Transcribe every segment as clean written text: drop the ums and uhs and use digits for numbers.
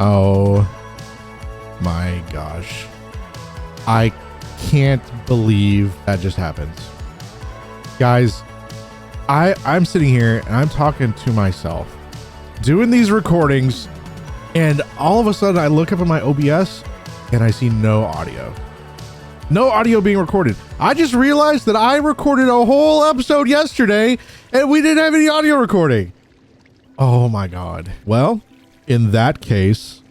Oh my gosh. I can't believe that just happened. Guys, I'm sitting here and I'm talking to myself, doing these recordings, and all of a sudden I look up at my OBS and I see no audio. No audio being recorded. I just realized that I recorded a whole episode yesterday and we didn't have any audio recording. Oh my God. Well, in that case,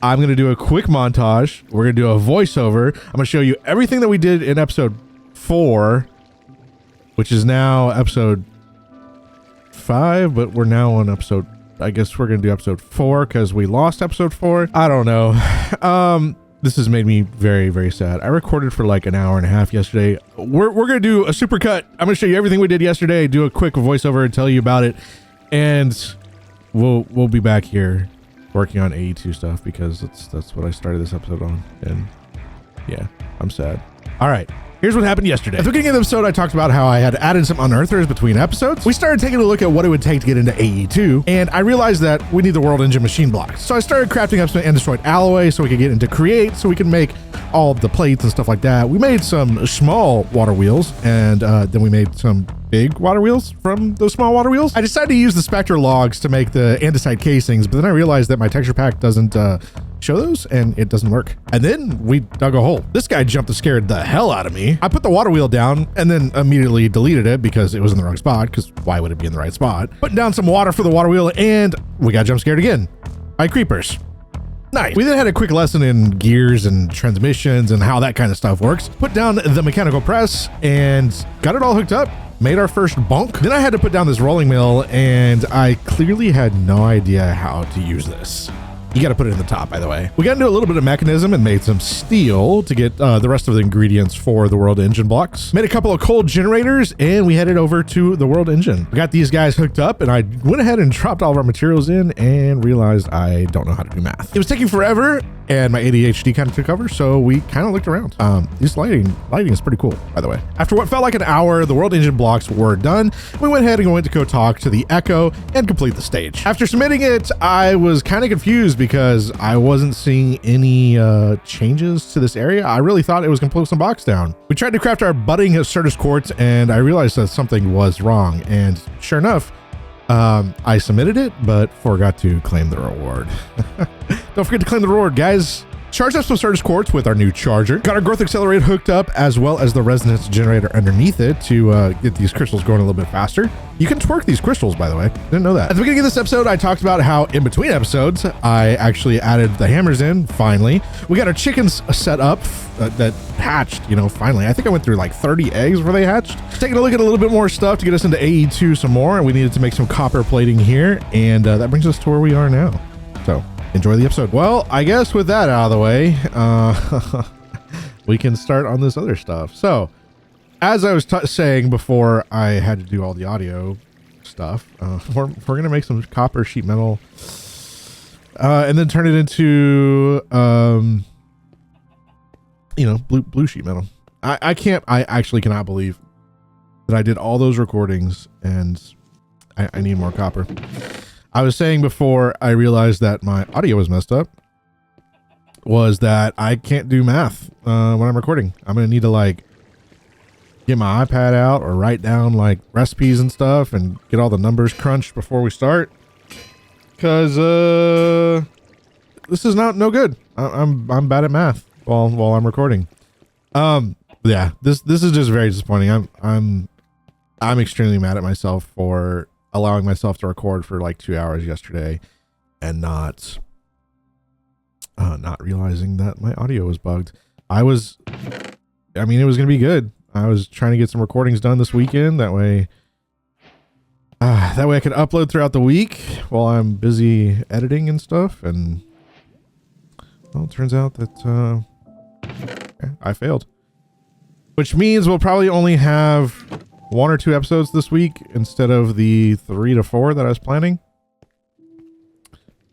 I'm going to do a quick montage. We're going to do a voiceover. I'm going to show you everything that we did in episode 4, which is now episode 5, but we're now on episode, I guess we're going to do episode 4 because we lost episode 4. I don't know. This has made me very, very sad. I recorded for like an hour and a half yesterday. We're going to do a super cut. I'm going to show you everything we did yesterday, do a quick voiceover and tell you about it. And we'll be back here working on AE2 stuff because that's what I started this episode on. And yeah, I'm sad. All right. Here's what happened yesterday. At the beginning of the episode, I talked about how I had added some unearthers between episodes. We started taking a look at what it would take to get into AE2, and I realized that we need the world engine machine blocks. So I started crafting up some andestroid alloy so we could get into create, so we can make all of the plates and stuff like that. We made some small water wheels, and then we made some big water wheels from those small water wheels. I decided to use the spectra logs to make the andesite casings, but then I realized that my texture pack doesn't show those and it doesn't work. And then we dug a hole. This guy jumped and scared the hell out of me. I put the water wheel down and then immediately deleted it because it was in the wrong spot, because why would it be in the right spot? Putting down some water for the water wheel and we got jump scared again by creepers. Nice. We then had a quick lesson in gears and transmissions and how that kind of stuff works. Put down the mechanical press and got it all hooked up. Made our first bunk. Then I had to put down this rolling mill and I clearly had no idea how to use this. You got to put it in the top, by the way. We got into a little bit of mechanism and made some steel to get the rest of the ingredients for the world engine blocks. Made a couple of coal generators and we headed over to the world engine. We got these guys hooked up and I went ahead and dropped all of our materials in and realized I don't know how to do math. It was taking forever and my ADHD kind of took over, so we kind of looked around. This lighting is pretty cool, by the way. After what felt like an hour, the world engine blocks were done. We went ahead and went to go talk to the Echo and complete the stage. After submitting it, I was kind of confused because I wasn't seeing any changes to this area. I really thought it was gonna pull some blocks down. We tried to craft our budding Certus Quartz and I realized that something was wrong. And sure enough, I submitted it, but forgot to claim the reward. Don't forget to claim the reward, guys. Charged up some Certus Quartz with our new charger. Got our growth accelerator hooked up as well as the resonance generator underneath it to get these crystals growing a little bit faster. You can twerk these crystals, by the way. Didn't know that. At the beginning of this episode, I talked about how in between episodes, I actually added the hammers in, finally. We got our chickens set up that hatched, finally. I think I went through like 30 eggs before they hatched. Taking a look at a little bit more stuff to get us into AE2 some more, and we needed to make some copper plating here, and that brings us to where we are now. So enjoy the episode. Well, I guess with that out of the way, we can start on this other stuff. So as I was saying before I had to do all the audio stuff, we're going to make some copper sheet metal and then turn it into, blue sheet metal. I actually cannot believe that I did all those recordings and I need more copper. I was saying before I realized that my audio was messed up was that I can't do math when I'm recording. I'm going to need to get my iPad out or write down recipes and stuff and get all the numbers crunched before we start. Cause this is no good. I'm bad at math while I'm recording. Yeah, this is just very disappointing. I'm extremely mad at myself for allowing myself to record for 2 hours yesterday and not realizing that my audio was bugged. It was going to be good. I was trying to get some recordings done this weekend. That way I could upload throughout the week while I'm busy editing and stuff. And well, it turns out that I failed, which means we'll probably only have 1 or 2 episodes this week instead of the 3 to 4 that I was planning.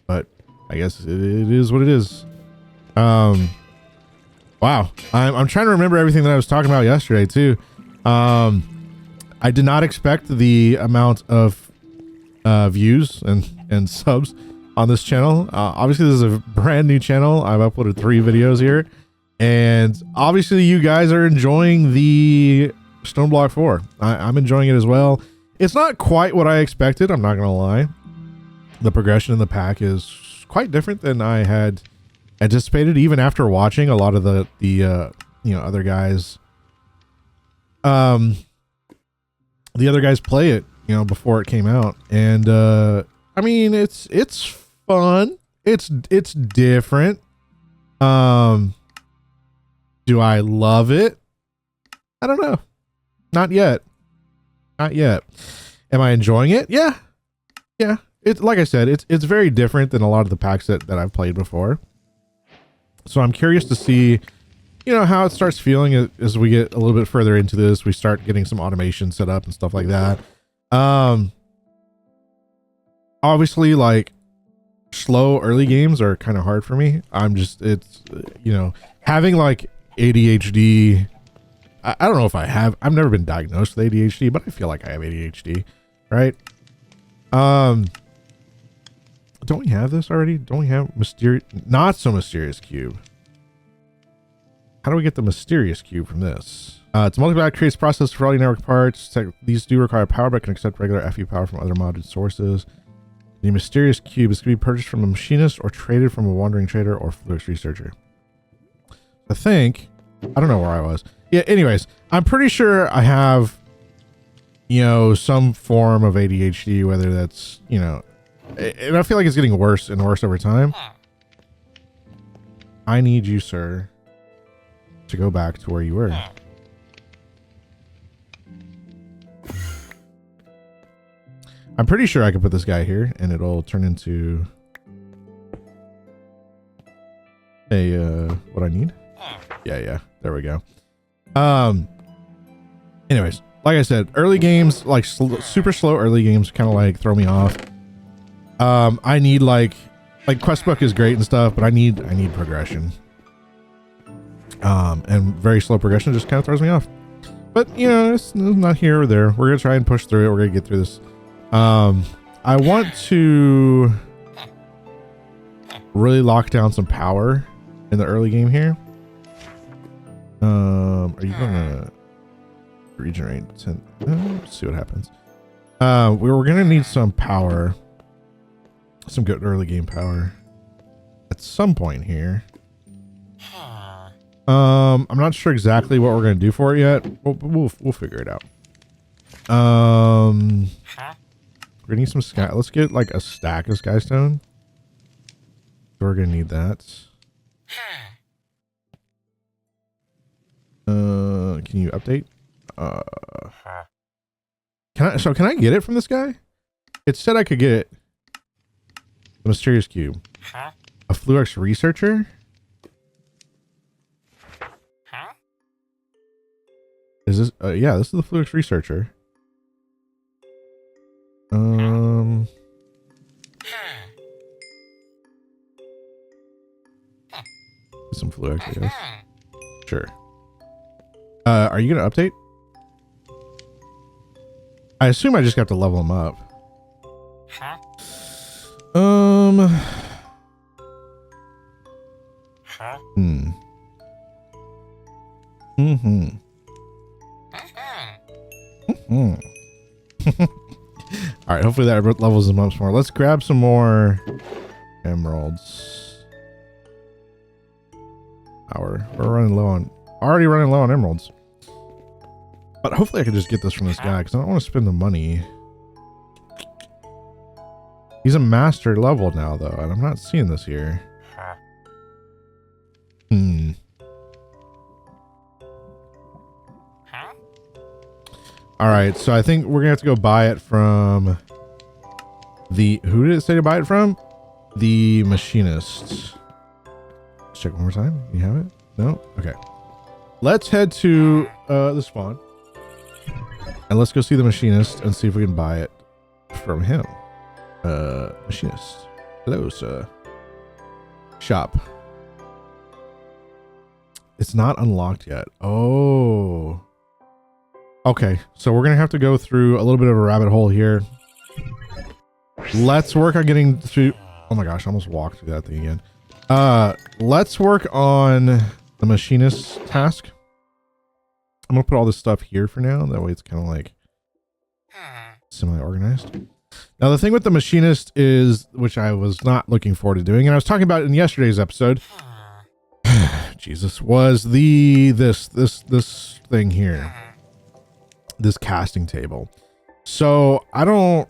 But I guess it is what it is. Wow. I'm trying to remember everything that I was talking about yesterday too. I did not expect the amount of views and subs on this channel. Obviously, this is a brand new channel. I've uploaded 3 videos here, and obviously, you guys are enjoying the Stoneblock 4. I'm enjoying it as well. It's not quite what I expected. I'm not gonna lie. The progression in the pack is quite different than I had anticipated, even after watching a lot of the other guys. The other guys play it, before it came out, and I mean, it's fun. It's different. Do I love it? I don't know. Not yet. Not yet. Am I enjoying it? Yeah. Yeah. It's like I said, it's very different than a lot of the packs that I've played before. So I'm curious to see, how it starts feeling as we get a little bit further into this. We start getting some automation set up and stuff like that. Obviously, like, slow early games are kind of hard for me. Having like ADHD. I don't know if I have. I've never been diagnosed with ADHD, but I feel like I have ADHD, right? Don't we have this already? Don't we have not so mysterious cube? How do we get the mysterious cube from this? It's a multi-block creates process for all your network parts. These do require power, but can accept regular FE power from other modded sources. The mysterious cube is going to be purchased from a machinist or traded from a wandering trader or Fluix researcher. I don't know where I was. Yeah, anyways, I'm pretty sure I have, some form of ADHD, whether that's, and I feel like it's getting worse and worse over time. I need you, sir, to go back to where you were. I'm pretty sure I can put this guy here and it'll turn into what I need. Yeah, there we go. Anyways, like I said, early games, like super slow early games, kind of like throw me off. I need like Questbook is great and stuff, but I need progression. And very slow progression just kind of throws me off. But it's not here or there. We're gonna try and push through it. We're gonna get through this. I want to really lock down some power in the early game here. Are you gonna regenerate? Let's see what happens. We're gonna need some power, some good early game power at some point here. I'm not sure exactly what we're gonna do for it yet. We'll figure it out. We're gonna need some sky. Let's get like a stack of skystone. We're gonna need that. Can you update? Can I get it from this guy? It said I could get it. The mysterious cube. A Fluix researcher? Is this yeah, this is the Fluix researcher. Some Fluix, I guess. Sure. Are you gonna update? I assume I just got to level him up. All right, hopefully that levels him up some more. Let's grab some more emeralds. We're already running low on emeralds. But hopefully I can just get this from this guy because I don't want to spend the money. He's a master level now though, and I'm not seeing this here. All right, so I think we're gonna have to go buy it from the, who did it say to buy it from? The machinist. Let's check one more time. You have it? No? Okay. Let's head to the spawn. And let's go see the machinist and see if we can buy it from him. Machinist. Hello, sir. Shop. It's not unlocked yet. Oh. Okay, so we're gonna have to go through a little bit of a rabbit hole here. Let's work on getting through. Oh my gosh, I almost walked through that thing again. Let's work on the machinist task. I'm gonna put all this stuff here for now. That way it's kind of like semi-organized. Now the thing with the machinist is, which I was not looking forward to doing, and I was talking about it in yesterday's episode, Jesus, was this thing here, this casting table. So I'm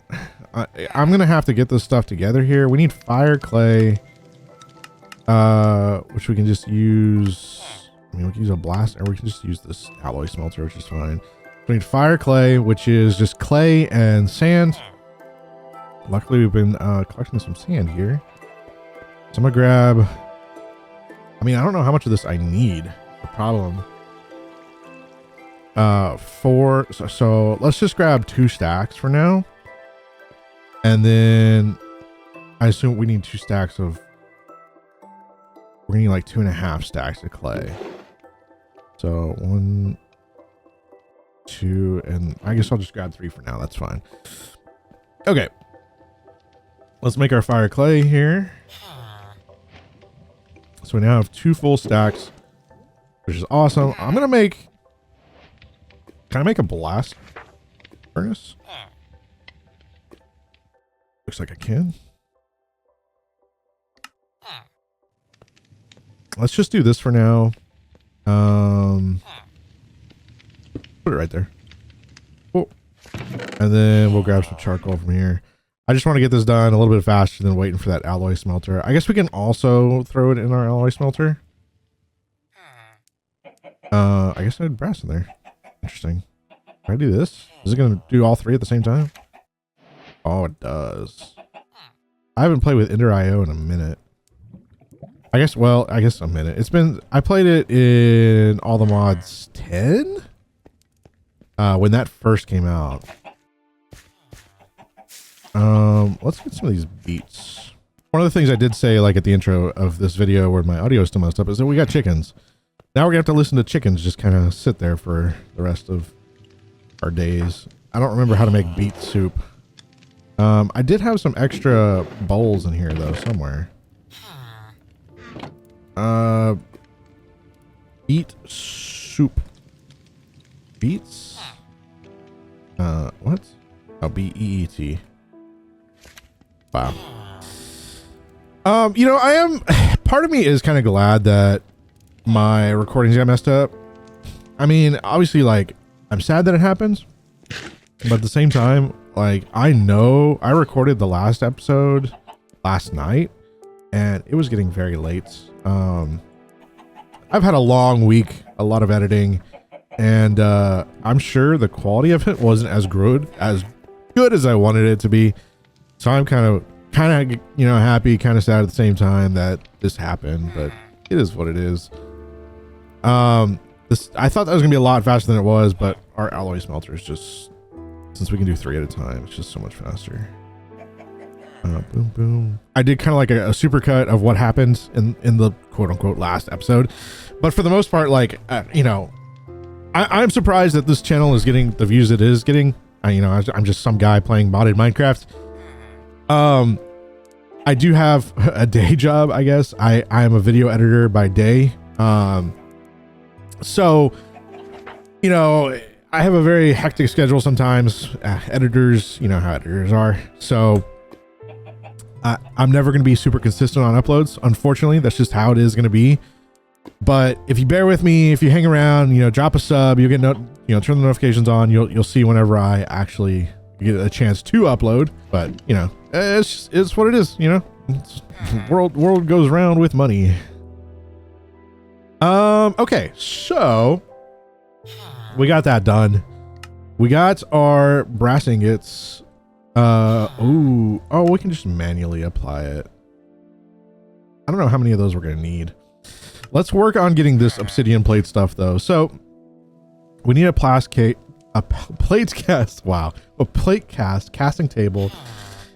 gonna have to get this stuff together here. We need fire clay, which we can just use. I mean, we can use a blast, or we can just use this alloy smelter, which is fine. We need fire clay, which is just clay and sand. Luckily, we've been collecting some sand here. So I'm gonna grab. I mean, I don't know how much of this I need. The problem. So let's just grab 2 stacks for now, and then I assume we need 2 stacks of. We're gonna need like 2.5 stacks of clay. So 1, 2, and I guess I'll just grab 3 for now. That's fine. Okay. Let's make our fire clay here. So we now have 2 full stacks, which is awesome. I'm gonna make. Can I make a blast furnace? Looks like I can. Let's just do this for now. Put it right there. Oh. And then we'll grab some charcoal from here. I just want to get this done a little bit faster than waiting for that alloy smelter. I guess we can also throw it in our alloy smelter. I guess I had brass in there. Interesting. Can I do this? Is it going to do all 3 at the same time? Oh, it does. I haven't played with Ender.io in a minute. I guess a minute. It's been, I played it in All the Mods 10? When that first came out. Let's get some of these beets. One of the things I did say, like at the intro of this video where my audio is still messed up, is that we got chickens. Now we're gonna have to listen to chickens just kind of sit there for the rest of our days. I don't remember how to make beet soup. I did have some extra bowls in here though, somewhere. Beet soup. Beets? What? Oh, B-E-E-T. Wow. You know, part of me is kind of glad that my recordings got messed up. I mean, obviously, like, I'm sad that it happens, but at the same time, like, I know I recorded the last episode last night and it was getting very late. I've had a long week, a lot of editing, and I'm sure the quality of it wasn't as good as I wanted it to be. So I'm kind of, you know, happy, kind of sad at the same time that this happened, but it is what it is. I thought that was gonna be a lot faster than it was, but our alloy smelter is just, since we can do 3 at a time, it's just so much faster. Boom, boom. I did kind of like a supercut of what happened in the quote unquote last episode, but for the most part, like, you know, I'm surprised that this channel is getting the views it is getting. You know, I'm just some guy playing modded Minecraft. I do have a day job, I guess. I am a video editor by day. So, you know, I have a very hectic schedule sometimes. Editors, you know how editors are. So I'm never going to be super consistent on uploads. Unfortunately, that's just how it is going to be. But if you bear with me, if you hang around, you know, drop a sub, you'll get turn the notifications on. You'll see whenever I actually get a chance to upload. But you know, it's what it is. You know, world goes round with money. Okay, so we got that done. We got our brass ingots. Oh, we can just manually apply it. I don't know how many of those we're gonna need. Let's work on getting this obsidian plate stuff though. So we need a plate cast casting table,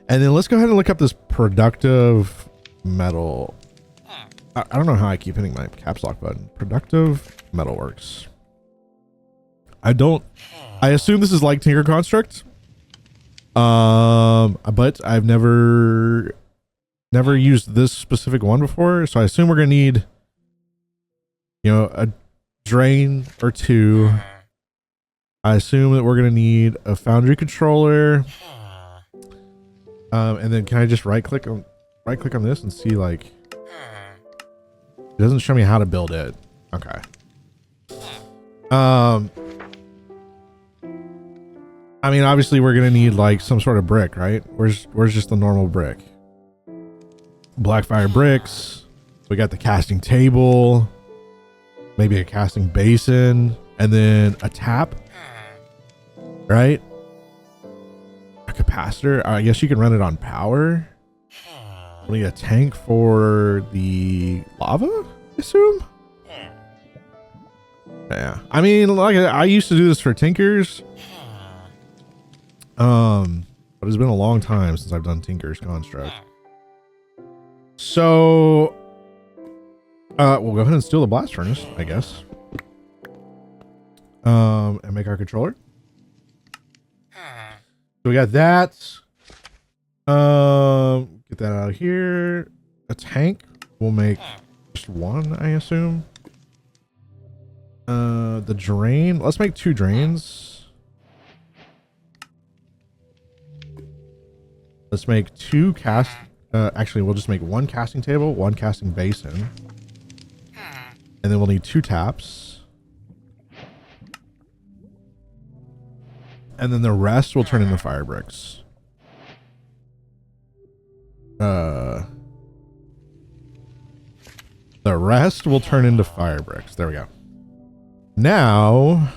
and then let's go ahead and look up this productive metal. I don't know how I keep hitting my caps lock button. Productive metalworks. I assume this is like Tinker Construct. But I've never never used this specific one before, so I assume we're gonna need, you know, a drain or two. I assume that we're gonna need a foundry controller. And then can I just right click on this and see, like, it doesn't show me how to build it. Okay. I mean, obviously we're gonna need like some sort of brick, right? Where's just the normal brick? Blackfire bricks. We got the casting table, maybe a casting basin, and then a tap, right? A capacitor. I guess you can run it on power. We need a tank for the lava, I assume. Yeah, I mean, like, I used to do this for Tinkers. But it's been a long time since I've done Tinker's construct. So, we'll go ahead and steal the blast furnace, I guess. And make our controller. So we got that. Get that out of here. A tank. We'll make just one, I assume. The drain. Let's make 2 drains. Let's make 2 cast. Actually, we'll just make 1 casting table, 1 casting basin, and then we'll need 2 taps, and then the rest will turn into fire bricks. The rest will turn into fire bricks. There we go. Now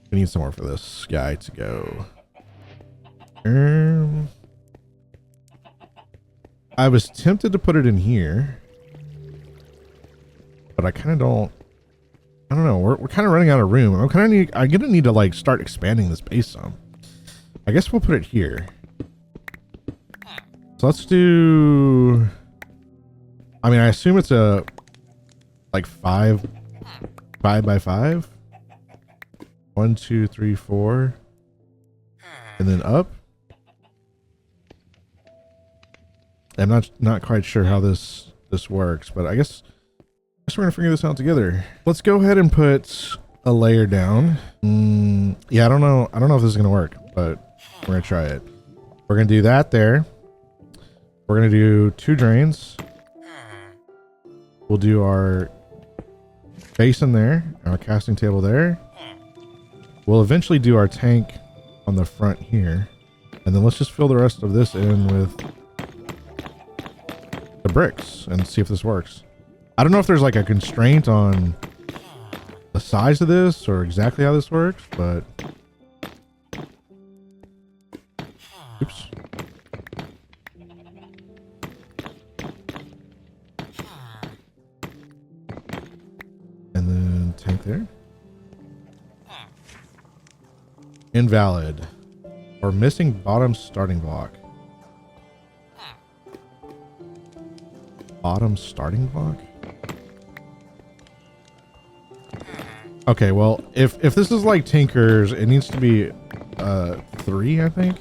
we need somewhere for this guy to go. I was tempted to put it in here, but I kind of don't. I don't know. We're kind of running out of room. I'm gonna need to like start expanding this base some. I guess we'll put it here. So let's do. I mean, I assume it's a like 5 by 5. 1, 2, 3, 4, and then up. I'm not quite sure how this works, but I guess we're gonna figure this out together. Let's go ahead and put a layer down. Yeah, I don't know if this is gonna work, but we're gonna try it. We're gonna do that there. We're gonna do 2 drains. We'll do our basin there, our casting table there. We'll eventually do our tank on the front here, and then let's just fill the rest of this in with the bricks and see if this works. I don't know if there's like a constraint on the size of this or exactly how this works, but oops. And then tank there. Invalid. Or missing bottom starting block. Bottom starting block? Okay, well, if this is like Tinker's, it needs to be 3, I think.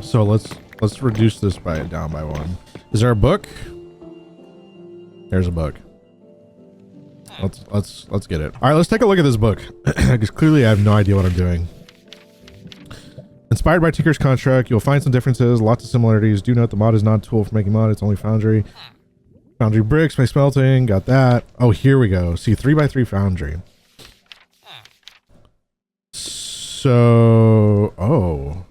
So let's reduce this down by 1. Is there a book? There's a book. Let's get it. All right, let's take a look at this book, because clearly I have no idea what I'm doing. Inspired by Tinker's construct, you'll find some differences, lots of similarities. Do note the mod is not a tool for making mod, it's only foundry. Foundry bricks, make smelting, got that. Oh, here we go. See, 3 by 3 foundry. So, oh.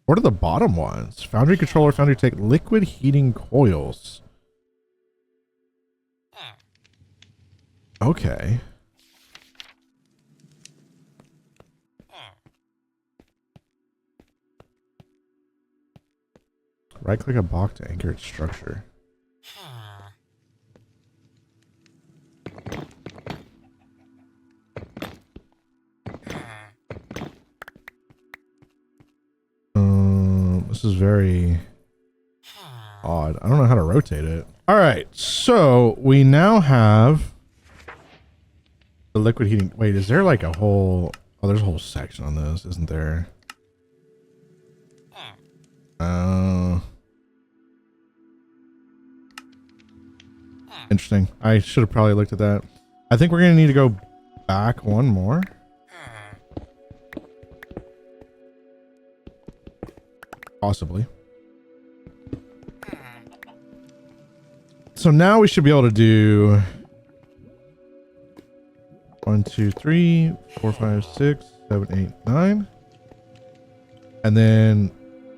What are the bottom ones? Foundry controller, foundry take liquid heating coils. Okay. Right click a block to anchor its structure. This is very odd. I don't know how to rotate it. All right, so we now have the liquid heating. Wait, is there like a whole? Oh, there's a whole section on this, isn't there? Interesting. I should have probably looked at that. I think we're going to need to go back one more. Possibly. So now we should be able to do 1, 2, 3, 4, 5, 6, 7, 8, 9. And then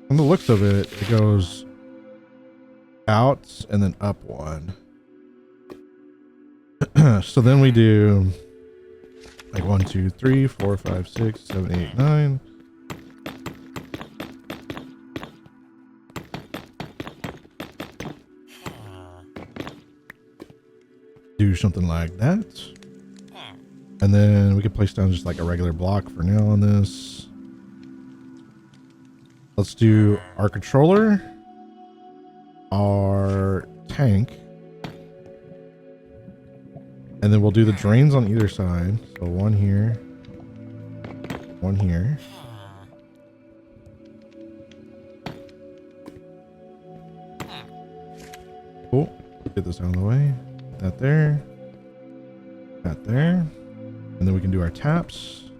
from the looks of it, it goes out and then up one. So then we do like 1, 2, 3, 4, 5, 6, 7, 8, 9. Do something like that. And then we could place down just like a regular block for now on this. Let's do our controller, our tank, and then we'll do the drains on either side. So one here, one here. Cool. Get this out of the way. That there. That there. And then we can do our taps.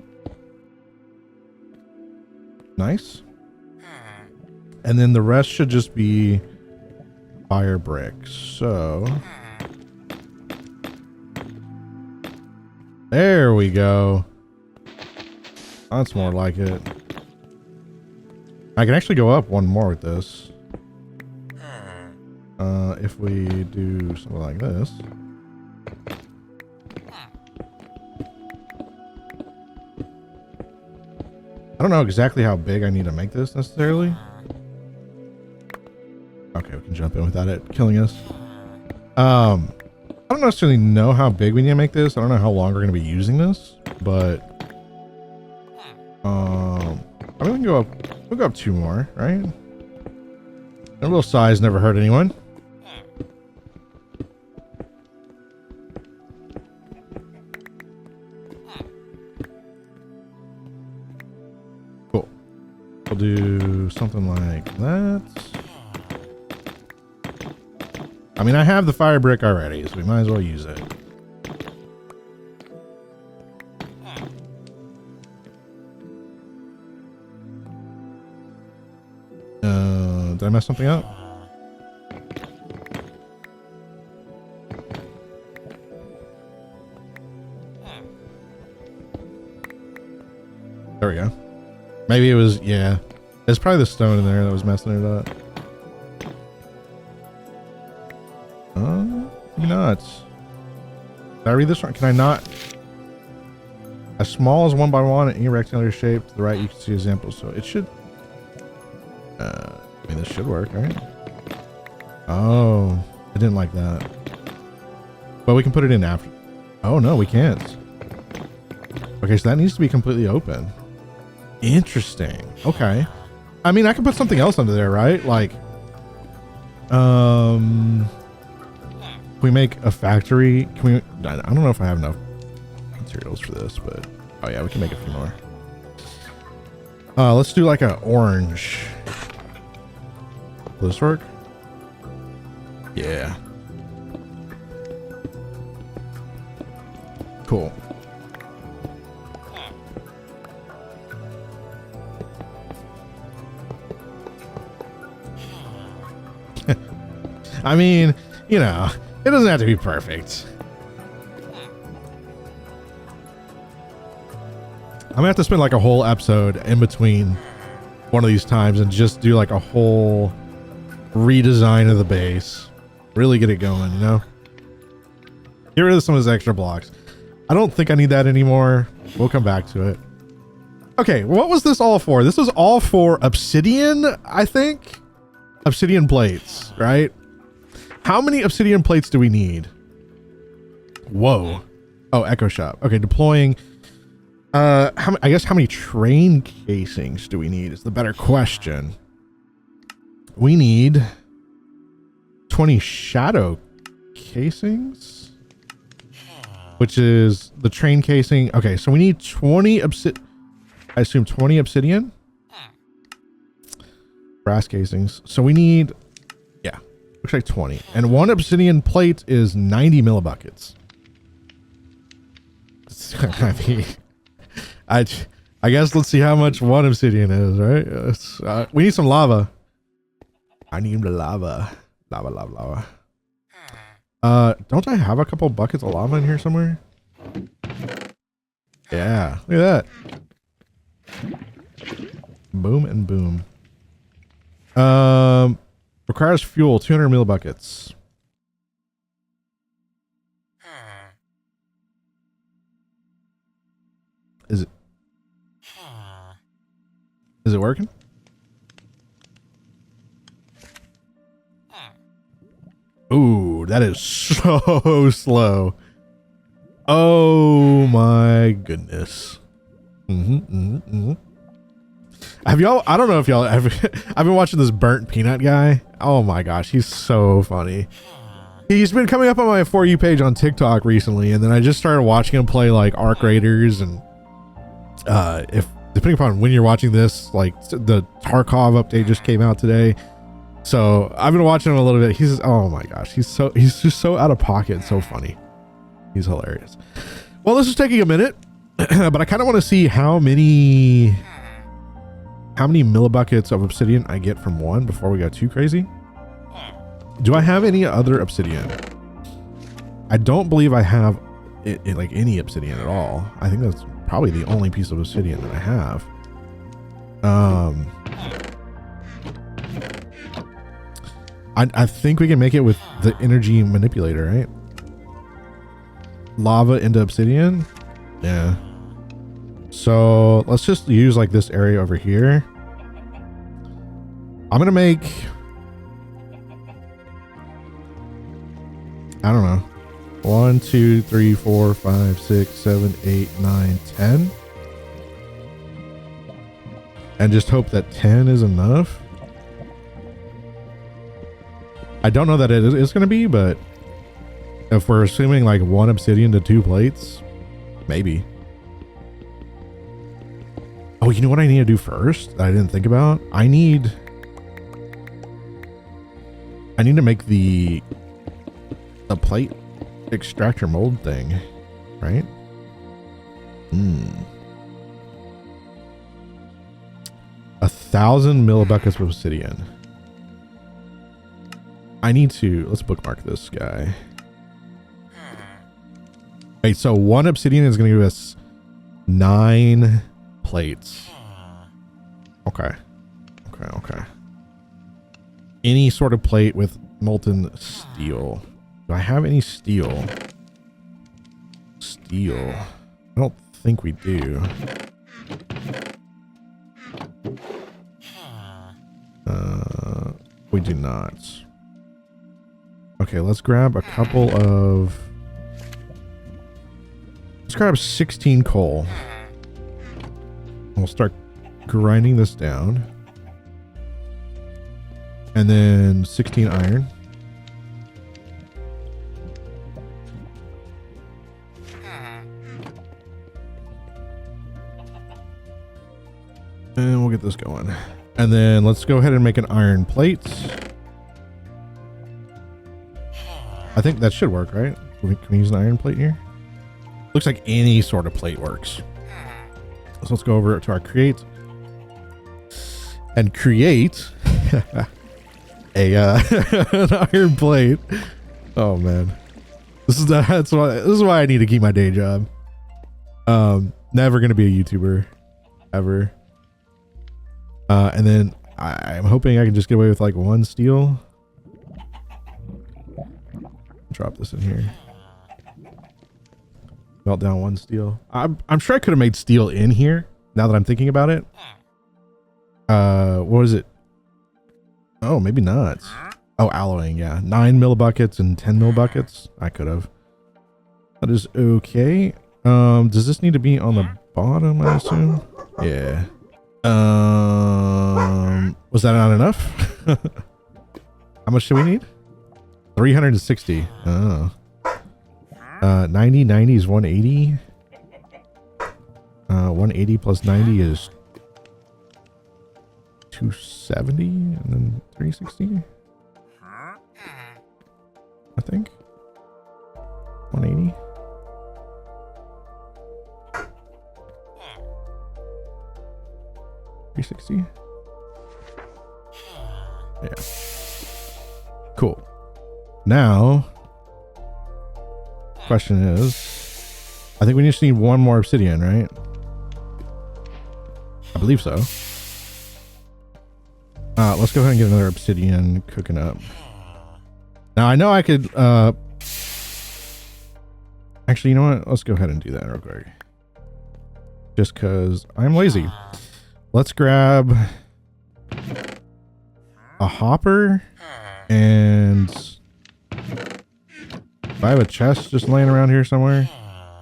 Nice. And then the rest should just be fire bricks. So there we go. That's more like it. I can actually go up one more with this. If we do something like this. I don't know exactly how big I need to make this necessarily. Okay, we can jump in without it killing us. I don't necessarily know how big we need to make this. I don't know how long we're going to be using this, but I mean, we can go up. We'll go up 2 more, right? A little size never hurt anyone. Cool. We'll do something like that. I mean, I have the fire brick already, so we might as well use it. Did I mess something up? There we go. Maybe it was, yeah. It's probably the stone in there that was messing it up. Not. Did I read this wrong? Can I not? As small as 1 by 1 in any rectangular shape to the right, you can see examples. So it should. I mean, this should work, right? Oh, I didn't like that. But we can put it in after. Oh no, we can't. Okay, so that needs to be completely open. Interesting. Okay. I mean, I can put something else under there, right? Like, we make a factory. Can we? I don't know if I have enough materials for this, but oh yeah, we can make a few more. Let's do like an orange. Will this work? Yeah. Cool. I mean, you know, it doesn't have to be perfect. I'm gonna have to spend like a whole episode in between one of these times and just do like a whole redesign of the base. Really get it going, you know? Get rid of some of those extra blocks. I don't think I need that anymore. We'll come back to it. Okay, what was this all for? This was all for obsidian, I think? Obsidian plates, right? How many obsidian plates do we need? Whoa. Oh, Echo Shop. Okay, deploying. I guess how many train casings do we need is the better question. We need 20 shadow casings, which is the train casing. Okay, so we need 20 I assume 20 obsidian. Brass casings. So we need, yeah, Looks like 20. And one obsidian plate is 90 millibuckets. I mean, I guess let's see how much one obsidian is, right? We need some lava. I need the lava. Lava. Don't I have a couple buckets of lava in here somewhere? Yeah, look at that. Boom and boom. Requires fuel, 200 millibuckets. Is it working? Ooh, that is so slow. Oh my goodness. Have y'all, I don't know if y'all ever, I've been watching this burnt peanut guy. Oh my gosh, he's so funny. He's been coming up on my For You page on TikTok recently, and then I just started watching him play like Arc Raiders, and if depending upon when you're watching this, like the Tarkov update just came out today. So I've been watching him a little bit. He's, oh my gosh, he's just so out of pocket, so funny. He's hilarious. Well, this is taking a minute, but I kind of want to see how many millibuckets of obsidian I get from one before we go too crazy. Do I have any other obsidian? I don't believe I have like any obsidian at all. I think that's probably the only piece of obsidian that I have. I think we can make it with the energy manipulator, right? Lava into obsidian. Yeah. So let's just use like this area over here. I'm gonna make, I don't know, 1, 2, 3, 4, 5, 6, 7, 8, 9, 10, and just hope that 10 is enough. I don't know that it is going to be, but if we're assuming like 1 obsidian to 2 plates, maybe. Oh, you know what I need to do first that I didn't think about? I need to make the plate extractor mold thing, right? 1,000 millibuckets of obsidian. I need to, let's bookmark this guy. Wait, so 1 obsidian is going to give us 9 plates. Okay. Any sort of plate with molten steel. Do I have any steel? I don't think we do. We do not. Okay, let's grab a couple of... Let's grab 16 coal. We'll start grinding this down. And then 16 iron. And we'll get this going. And then let's go ahead and make an iron plate. I think that should work, right? Can we use an iron plate here? Looks like any sort of plate works. So let's go over to our create and create an iron plate. Oh man, this is why I need to keep my day job. Never gonna be a YouTuber ever. And then I'm hoping I can just get away with like 1 steel. Drop this in here. Melt down 1 steel. I'm sure I could have made steel in here now that I'm thinking about it. What is it? Oh, maybe not. Oh, alloying, yeah. 9 millibuckets and 10 millibuckets. I could have. That is okay. Does this need to be on the bottom, I assume? Yeah. Was that not enough? How much do we need? 360. Oh. 90 is 180. 180 plus 90 is 270, and then 360. think. 180. $360. Yeah. Cool. Now, question is, I think we just need one more obsidian, right? I believe so. Let's go ahead and get another obsidian cooking up. Now I know I could, actually, you know what? Let's go ahead and do that real quick. Just cause I'm lazy. Let's grab a hopper and if I have a chest just laying around here somewhere.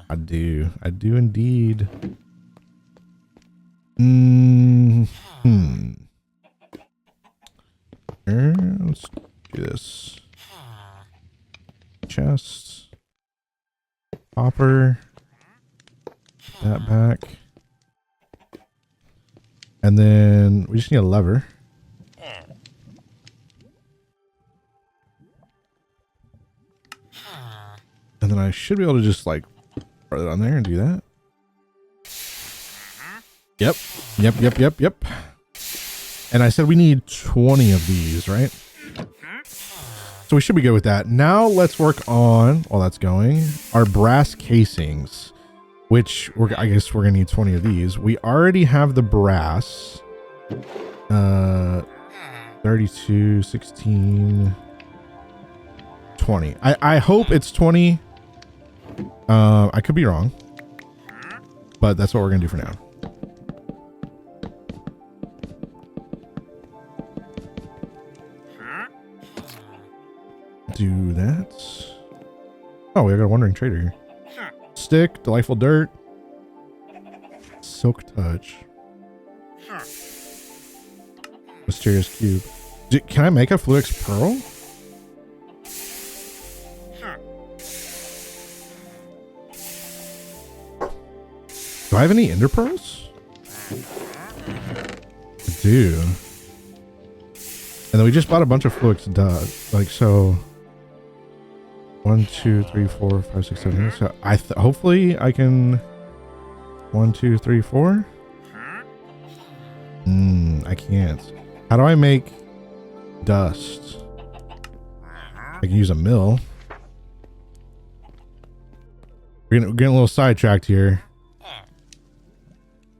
I do indeed. Let's do this. Chest. Hopper. That back. And then we just need a lever. And then I should be able to just like throw it on there and do that. Yep. And I said we need 20 of these, right? So we should be good with that. Now let's work on, while that's going, our brass casings, which I guess we're gonna need 20 of these. We already have the brass. 32, 16, 20. I hope it's 20. I could be wrong, but that's what we're gonna do for now. Do that. Oh, we got a wandering trader here. Stick, delightful dirt, silk touch, mysterious cube. Can I make a fluix pearl? Do I have any ender pearls? I do. And then we just bought a bunch of fluix, like so. 1, 2, 3, 4, 5, 6, 7, 8. So hopefully I can. 1, 2, 3, 4. I can't. How do I make dust? I can use a mill. We're getting a little sidetracked here,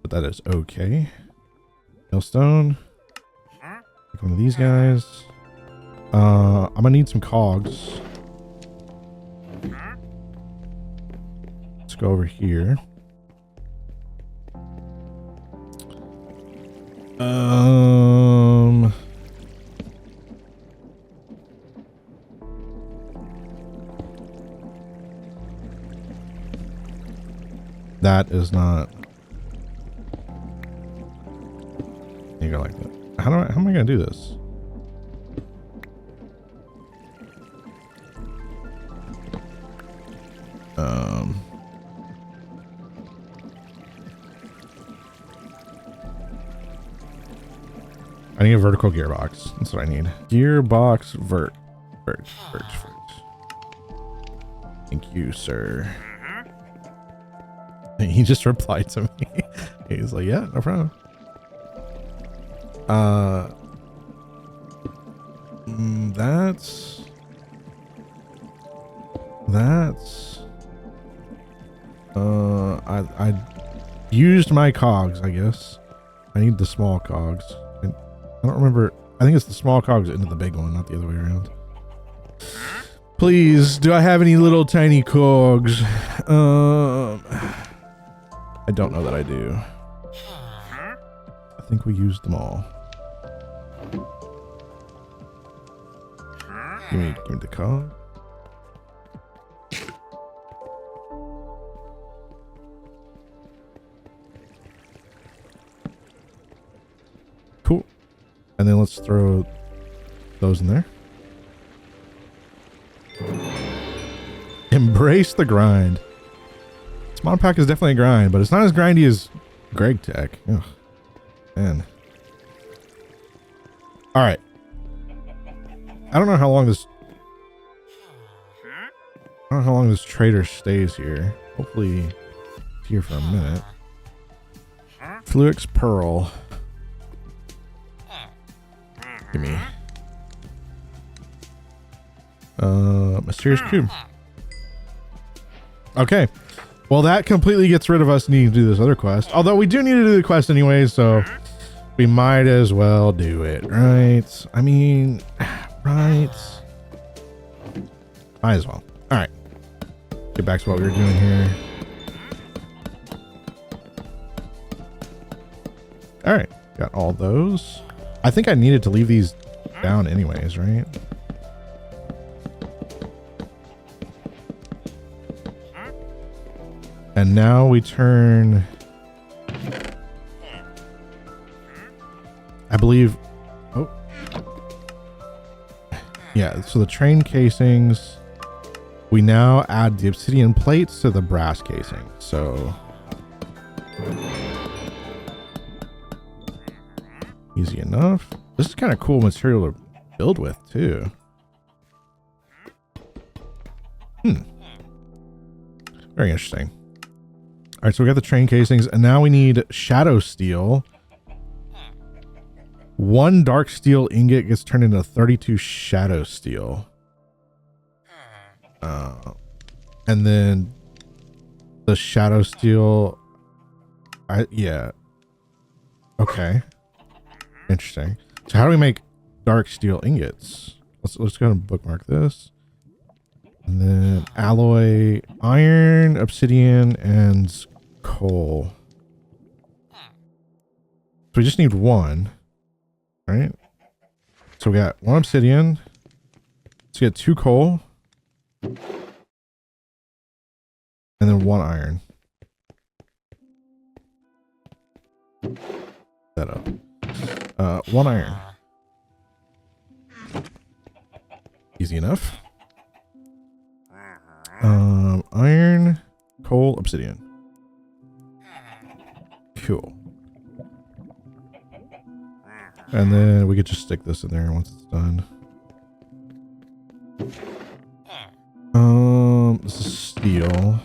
but that is okay. Millstone. Like one of these guys. I'm gonna need some cogs. Let's go over here. That is not. You go like that. How am I gonna do this? I need a vertical gearbox. That's what I need. Gearbox vert. Thank you, sir. He just replied to me. He's like, yeah, no problem. I used my cogs, I guess. I need the small cogs. I don't remember. I think it's the small cogs into the big one, not the other way around. Please, do I have any little tiny cogs? I don't know that I do. I think we used them all. Give me the cog. Cool. And then let's throw those in there. Embrace the grind. This mod pack is definitely a grind, but it's not as grindy as Greg Tech. Ugh, man. All right. I don't know how long this I don't know how long this trader stays here. Hopefully he's here for a minute. Fluix Pearl. Give me. Mysterious Cube. Okay. Well, that completely gets rid of us needing to do this other quest. Although we do need to do the quest anyway, so we might as well do it, right? I mean, right. Might as well. All right. Get back to what we were doing here. All right. Got all those. I think I needed to leave these down anyways, right? And now we turn, I believe, oh, yeah, so the train casings, we now add the obsidian plates to the brass casing. So easy enough. This is kind of cool material to build with too. Very interesting. All right, so we got the train casings, and now we need shadow steel. 1 dark steel ingot gets turned into 32 shadow steel. And then the shadow steel, yeah. Okay. Interesting. So how do we make dark steel ingots? Let's go ahead and bookmark this. And then alloy, iron, obsidian, and coal. So we just need 1, right? So we got 1 obsidian. So we got 2 coal. And then 1 iron. That up. 1 iron. Easy enough. Iron, coal, obsidian. Cool. And then we could just stick this in there once it's done. This is steel.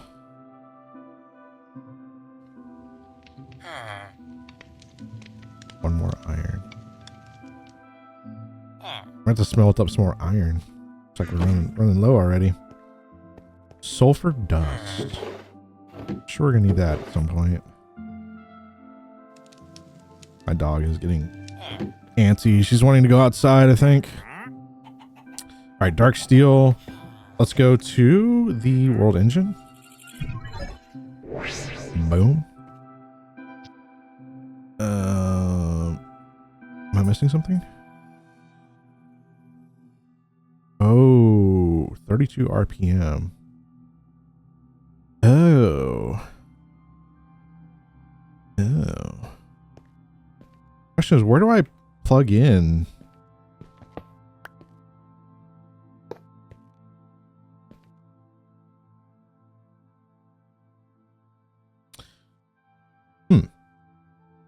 One more iron. I have to smelt up some more iron. Looks like we're running low already. Sulfur dust. Sure, we're gonna need that at some point. My dog is getting antsy. She's wanting to go outside, I think. All right, dark steel. Let's go to the world engine. Boom. Am I missing something? Oh, 32 RPM. Oh. Question is, where do I plug in?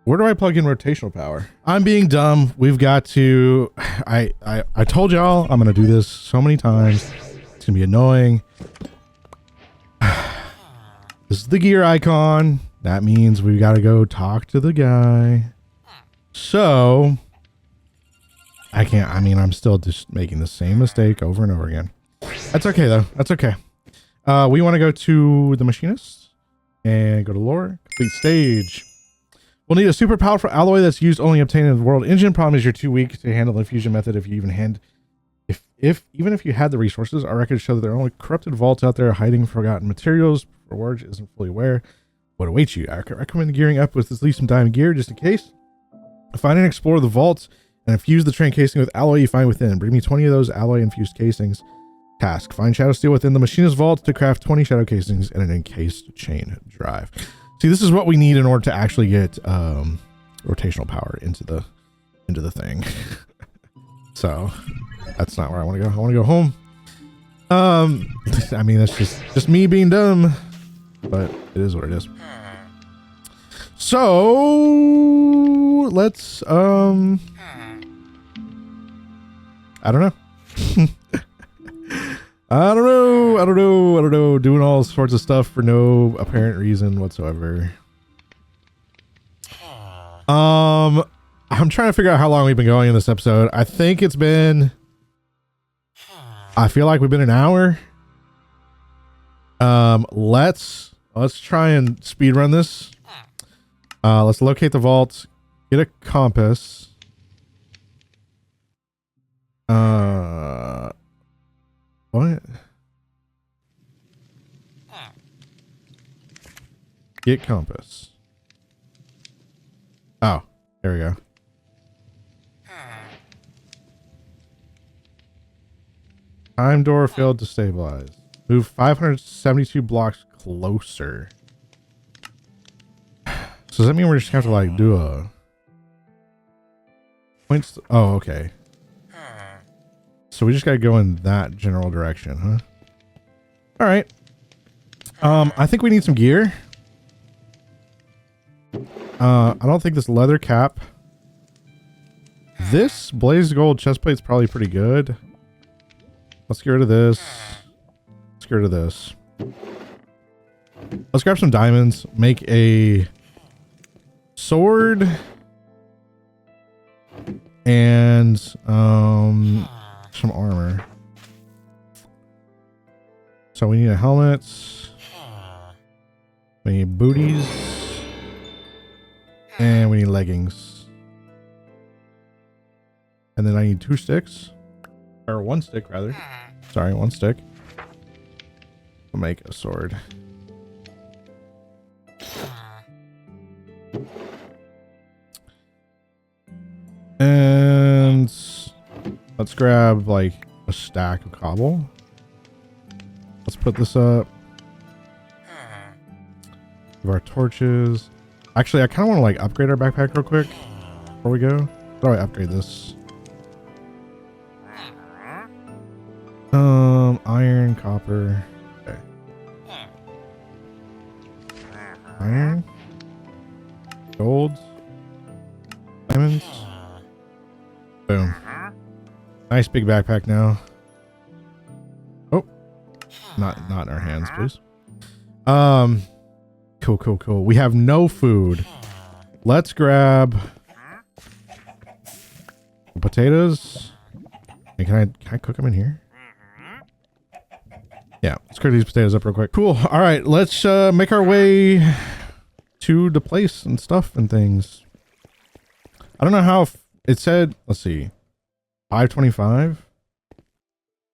Where do I plug in rotational power? I'm being dumb. We've got to, I told y'all I'm going to do this so many times. It's going to be annoying. This is the gear icon. That means we've got to go talk to the guy. So I can't, I mean, I'm still just making the same mistake over and over again. That's okay though. That's okay. We want to go to the machinist and go to lore, complete stage. We'll need a super powerful alloy that's used only obtained in the world engine. Problem is you're too weak to handle the infusion method if you even even if you had the resources. Our records show that there are only corrupted vaults out there hiding forgotten materials. Forge isn't fully aware what awaits you. I recommend gearing up with at least some diamond gear just in case. Find and explore the vaults and infuse the train casing with alloy you find within. Bring me 20 of those alloy infused casings. Task: find shadow steel within the machinist vault to craft 20 shadow casings and an encased chain drive. See, this is what we need in order to actually get rotational power into the thing. So that's not where I want to go. I want to go home. I mean, that's just me being dumb, but it is what it is. So let's I don't know. I don't know. I don't know. Doing all sorts of stuff for no apparent reason whatsoever. I'm trying to figure out how long we've been going in this episode. I think it's been, I feel like we've been an hour. Let's try and speed run this. Let's locate the vault, get a compass. What? Get compass. Oh, there we go. Time door failed to stabilize. Move 572 blocks closer. So does that mean we're just gonna have to like do a points? Oh, okay. So we just gotta go in that general direction, huh? All right. I think we need some gear. I don't think this leather cap. This blaze gold chestplate is probably pretty good. Let's get rid of this. Let's get rid of this. Let's grab some diamonds. Make a sword. And some armor. So we need a helmet. We need booties. And we need leggings. And then I need 2 sticks. Or 1 stick, rather. Sorry, 1 stick. I'll make a sword. And let's grab like a stack of cobble. Let's put this up. Give our torches. Actually, I kind of want to like upgrade our backpack real quick before we go. How do I upgrade this? Iron, copper. Okay. Iron. Gold. Diamonds. Boom. Nice big backpack now. Oh. Not in our hands, please. Cool. We have no food. Let's grab potatoes. Hey, can I cook them in here? Yeah, let's cook these potatoes up real quick. Cool. All right, let's make our way to the place and stuff and things. I don't know how it said. Let's see, 525,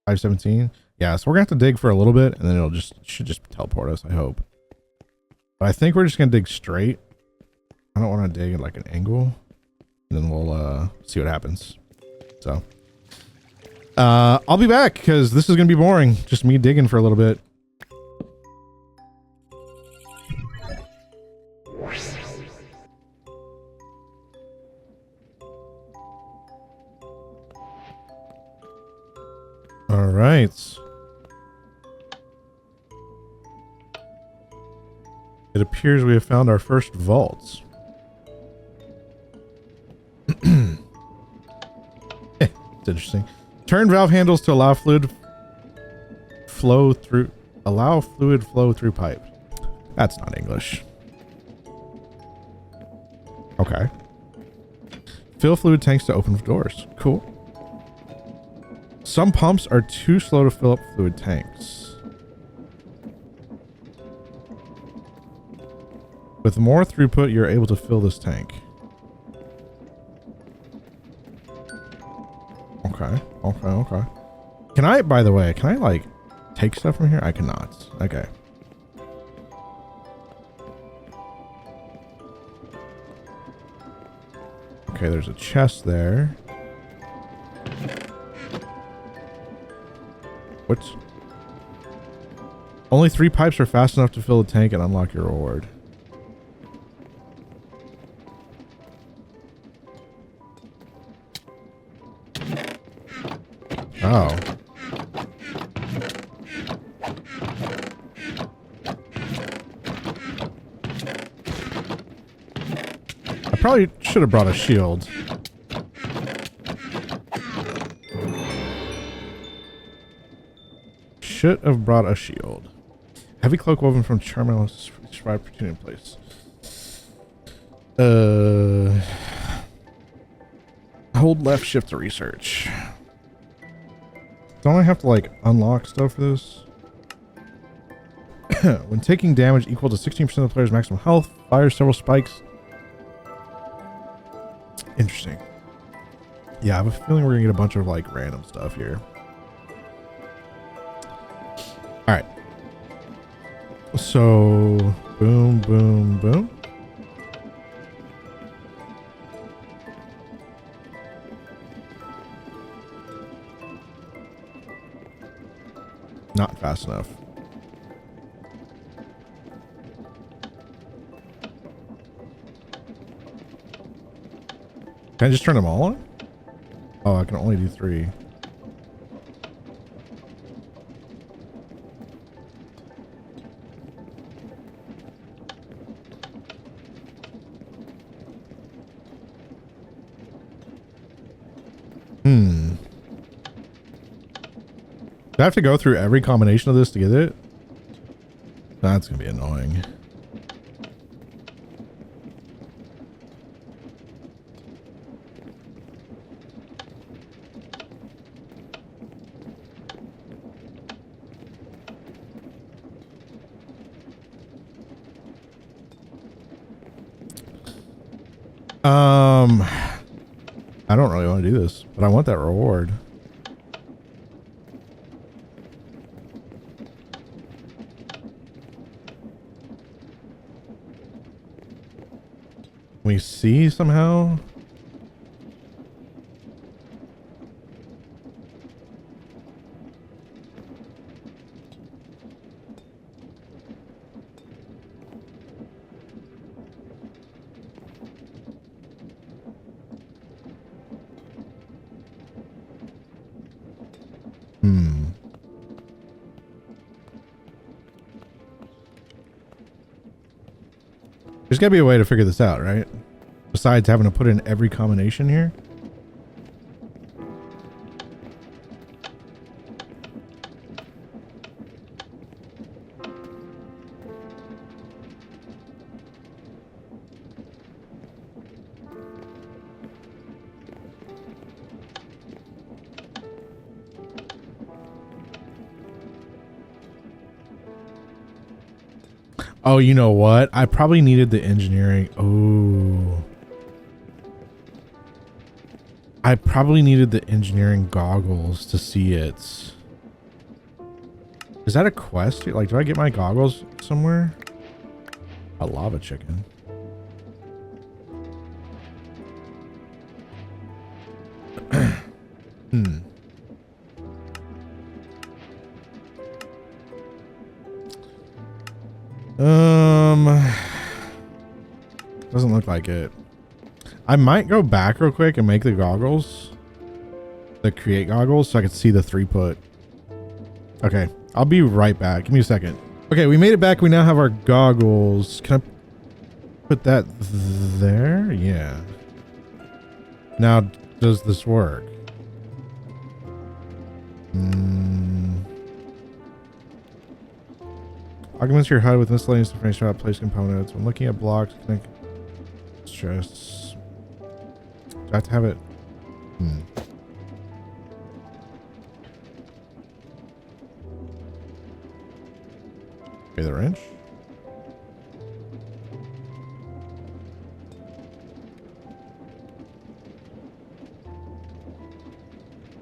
517. Yeah, so we're gonna have to dig for a little bit, and then should just teleport us. I hope. But I think we're just gonna dig straight. I don't want to dig at like an angle, and then we'll see what happens. So. I'll be back because this is gonna be boring. Just me digging for a little bit. All right. It appears we have found our first vaults. It's interesting. Turn valve handles to allow fluid flow through pipe. That's not English. Okay. Fill fluid tanks to open doors. Cool. Some pumps are too slow to fill up fluid tanks. With more throughput, you're able to fill this tank. Okay. Can I, by the way, like take stuff from here? I cannot. Okay. Okay, there's a chest there. What? Only 3 pipes are fast enough to fill the tank and unlock your reward. Oh. I probably should have brought a shield. should have brought a shield. Heavy cloak woven from charmel survive in place. Hold left shift to research. Don't I have to like unlock stuff for this? When taking damage equal to 16% of the player's maximum health, fires several spikes. Interesting. Yeah, I have a feeling we're gonna get a bunch of like random stuff here. All right. So, boom, boom, boom. Not fast enough. Can I just turn them all on? Oh, I can only do 3. Do I have to go through every combination of this to get it? That's gonna be annoying. I don't really want to do this, but I want that reward. We see somehow. There's gotta be a way to figure this out, right? Besides having to put in every combination here. Oh, you know what? I probably needed the engineering. Oh. I probably needed the engineering goggles to see it. Is that a quest? Like, do I get my goggles somewhere? A lava chicken. Doesn't look like it. I might go back real quick and make the goggles. The create goggles so I can see the throughput. Okay, I'll be right back. Give me a second. Okay, we made it back. We now have our goggles. Can I put that there? Yeah. Now, does this work? Augments your HUD with miscellaneous information about place components. When looking at blocks, connect stress. Do I have to have it? Okay, the wrench.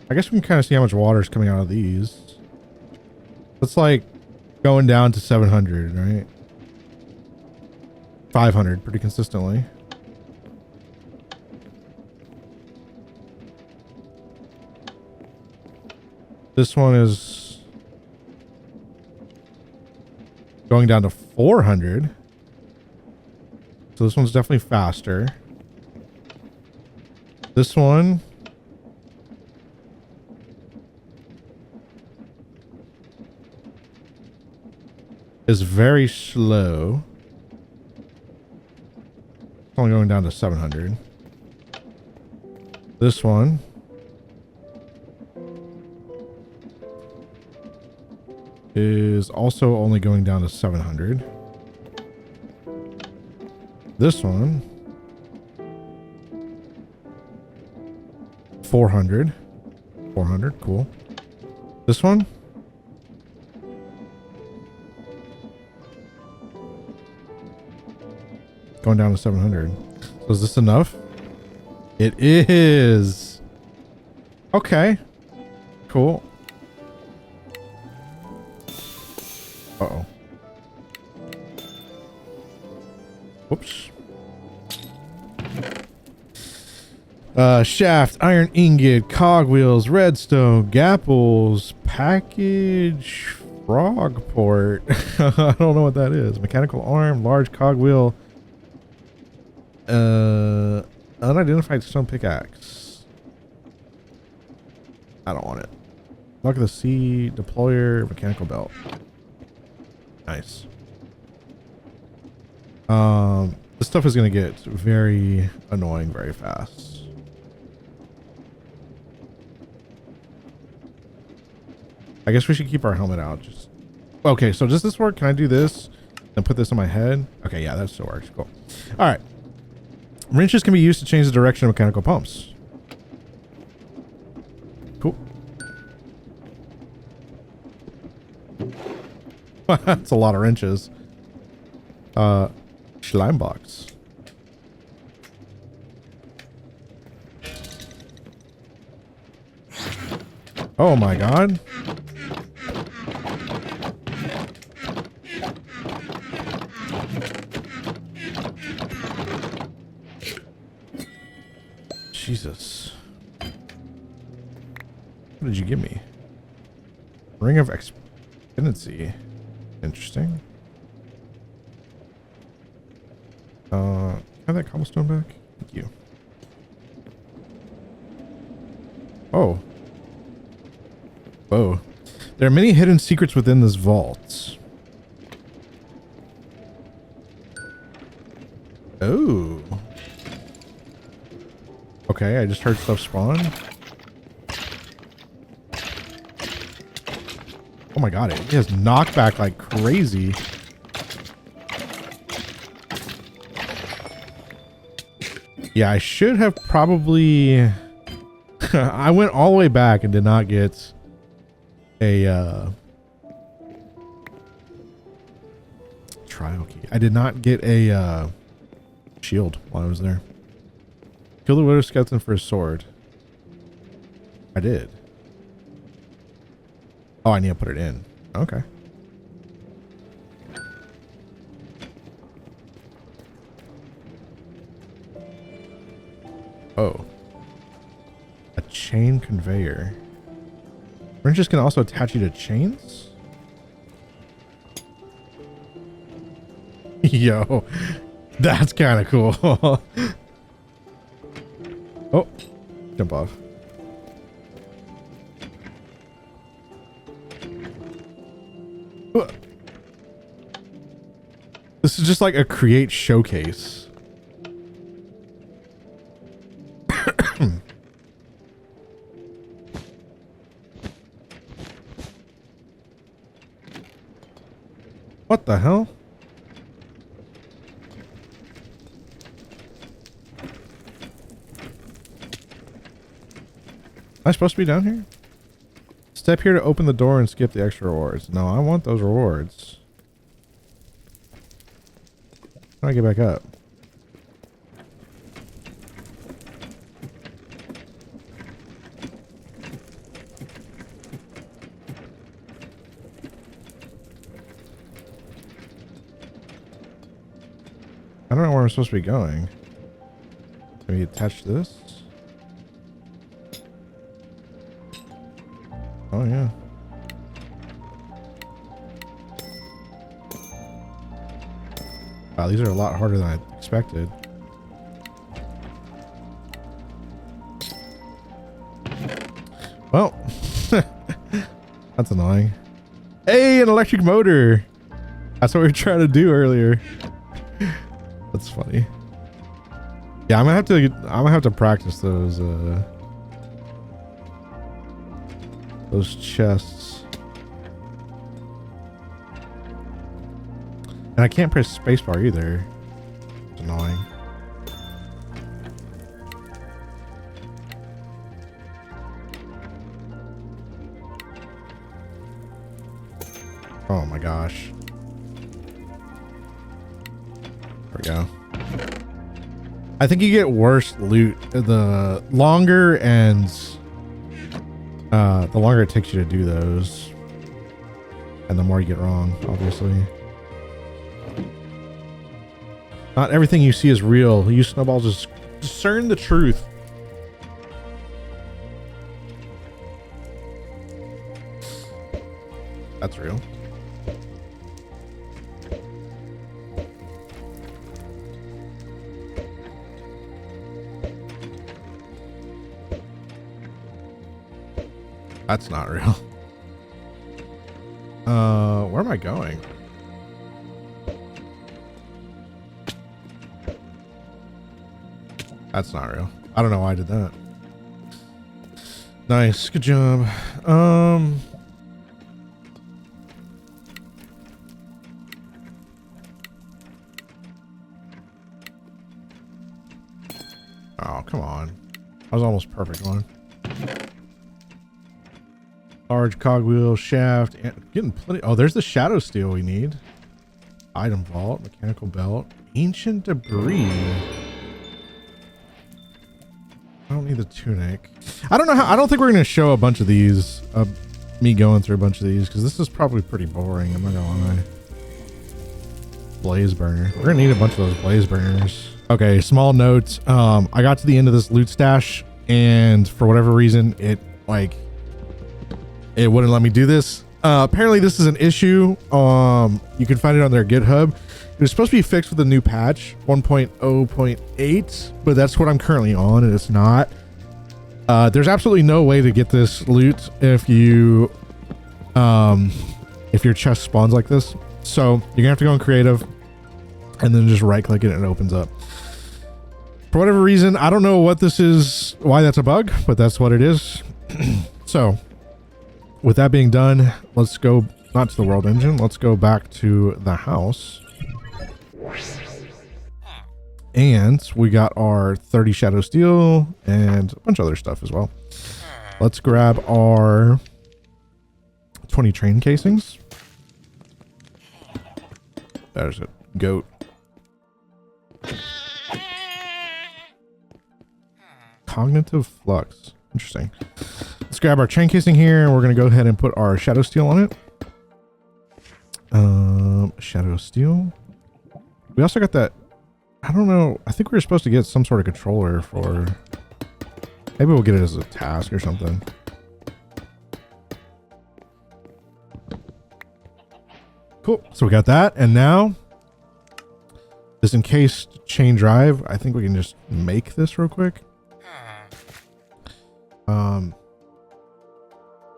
I guess we can kind of see how much water is coming out of these. It's like going down to 700, right? 500 pretty consistently. This one is going down to 400. So this one's definitely faster. This one is very slow. It's only going down to 700. This one is also only going down to 700. This one, 400. 400, cool. This one, going down to 700. So is this enough? It is. Okay. Cool. Uh-oh. Whoops. Shaft, iron ingot, cogwheels, redstone, gapples, package, frog port. I don't know what that is. Mechanical arm, large cogwheel, unidentified stone pickaxe. I don't want it. Lock of the sea, deployer, mechanical belt. Nice. This stuff is going to get very annoying very fast. I guess we should keep our helmet out. Just okay, so does this work? Can I do this and put this on my head? Okay, yeah, that still works. Cool. All right. Wrenches can be used to change the direction of mechanical pumps. Cool. That's a lot of wrenches. Slime box. Oh my god. Jesus. What did you give me? Ring of Expendency. Interesting. Have that cobblestone back? Thank you. Oh. Whoa. There are many hidden secrets within this vault. Oh. Okay, I just heard stuff spawn. Oh my god, it has knockback like crazy. Yeah, I should have probably... I went all the way back and did not get a trial key. I did not get a shield while I was there. Kill the Widow Skeleton for his sword. I did. Oh, I need to put it in. Okay. Oh. A chain conveyor. Wrenches can also attach you to chains? Yo. That's kind of cool. Oh. Jump off. This is just like a create showcase. What the hell? Am I supposed to be down here? Step here to open the door and skip the extra rewards. No, I want those rewards. How do I get back up? I don't know where I'm supposed to be going. Can we attach this? Oh yeah. Wow, these are a lot harder than I expected. Well, that's annoying. Hey, an electric motor. That's what we were trying to do earlier. That's funny. Yeah, I'm gonna have to practice those chests. And I can't press spacebar either. It's annoying. Oh my gosh. There we go. I think you get worse loot the longer the longer it takes you to do those. And the more you get wrong, obviously. Not everything you see is real. You snowballs just discern the truth. That's real. That's not real. Where am I going? That's not real. I don't know why I did that. Nice. Good job. Oh, come on. I was almost perfect one. Large cogwheel shaft. And getting plenty. Oh, there's the shadow steel we need. Item vault. Mechanical belt. Ancient debris. I don't need the tunic. I don't know how. I don't think we're going to show a bunch of these. Me going through a bunch of these because this is probably pretty boring. I'm not going to lie. Blaze burner. We're going to need a bunch of those blaze burners. Okay, small note. I got to the end of this loot stash and for whatever reason, it wouldn't let me do this. Apparently this is an issue. You can find it on their GitHub. It was supposed to be fixed with a new patch 1.0.8, but that's what I'm currently on and it's not. There's absolutely no way to get this loot if your chest spawns like this. So you're gonna have to go in creative and then just right click it and it opens up. For whatever reason, I don't know what this is, why that's a bug, but that's what it is. So with that being done, let's go not to the world engine. Let's go back to the house. And we got our 30 shadow steel and a bunch of other stuff as well. Let's grab our 20 train casings. There's a goat. Cognitive flux. Interesting. Let's grab our chain casing here and we're going to go ahead and put our shadow steel on it. Shadow steel. We also got that. I don't know. I think we were supposed to get some sort of controller for. Maybe we'll get it as a task or something. Cool. So we got that. And now this encased chain drive. I think we can just make this real quick.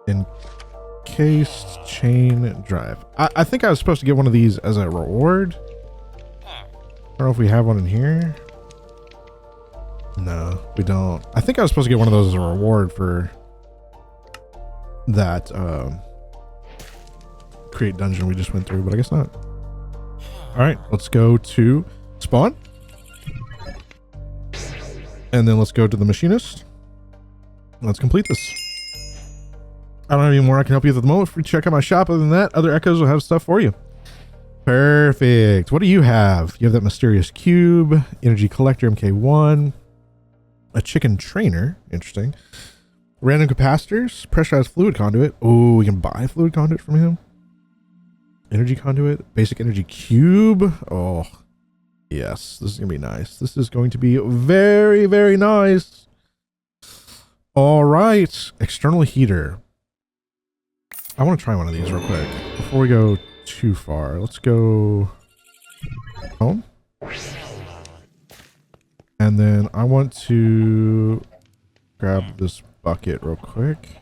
Encased chain drive. I think I was supposed to get one of these as a reward. I don't know if we have one in here. No, we don't. I think I was supposed to get one of those as a reward for that create dungeon we just went through, but I guess not. All right, let's go to spawn. And then let's go to the machinist. Let's complete this. I don't have any more I can help you with at the moment. Free to check out my shop. Other than that, other echoes will have stuff for you. Perfect. What do you have? You have that mysterious cube, energy collector MK1, a chicken trainer. Interesting. Random capacitors, pressurized fluid conduit. Oh, we can buy fluid conduit from him. Energy conduit, basic energy cube. Oh, yes. This is going to be nice. This is going to be very, very nice. All right. External heater. I want to try one of these real quick before we go too far. Let's go home. And then I want to grab this bucket real quick.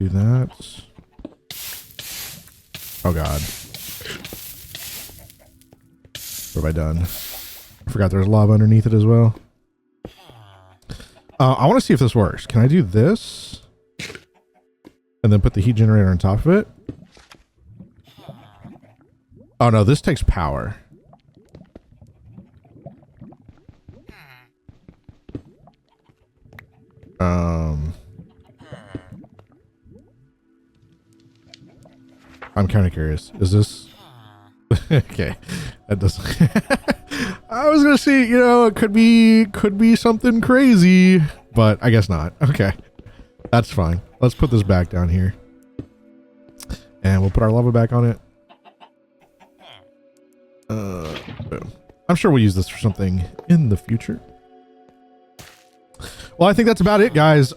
Do that. Oh God. What have I done? I forgot there's lava underneath it as well. I want to see if this works. Can I do this? And then put the heat generator on top of it? Oh no, this takes power. I'm kind of curious. Is this okay? That doesn't. I was gonna see, you know, it could be something crazy, but I guess not. Okay, that's fine. Let's put this back down here, and we'll put our lava back on it. Boom. I'm sure we'll use this for something in the future. Well, I think that's about it, guys.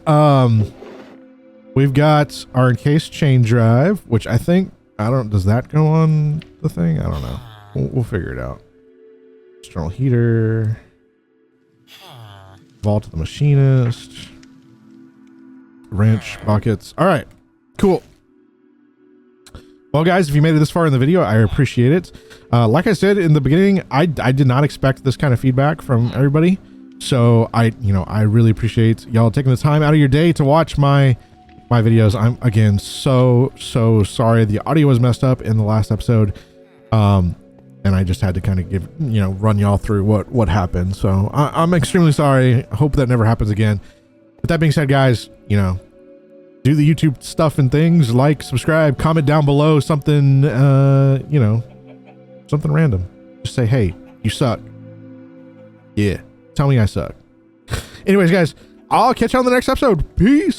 We've got our encased chain drive, which I think, does that go on the thing? I don't know. We'll figure it out. External heater. Vault of the machinist. Wrench, buckets. All right, cool. Well, guys, if you made it this far in the video, I appreciate it. Like I said in the beginning, I did not expect this kind of feedback from everybody. So I really appreciate y'all taking the time out of your day to watch my videos. I'm again so sorry the audio was messed up in the last episode, and I just had to kind of run y'all through what happened. So I'm extremely sorry. I hope that never happens again. With that being said, guys, do the YouTube stuff and things, like, subscribe, comment down below something something random. Just say, hey, you suck. Yeah, tell me I suck. Anyways, guys, I'll catch you on the next episode. Peace.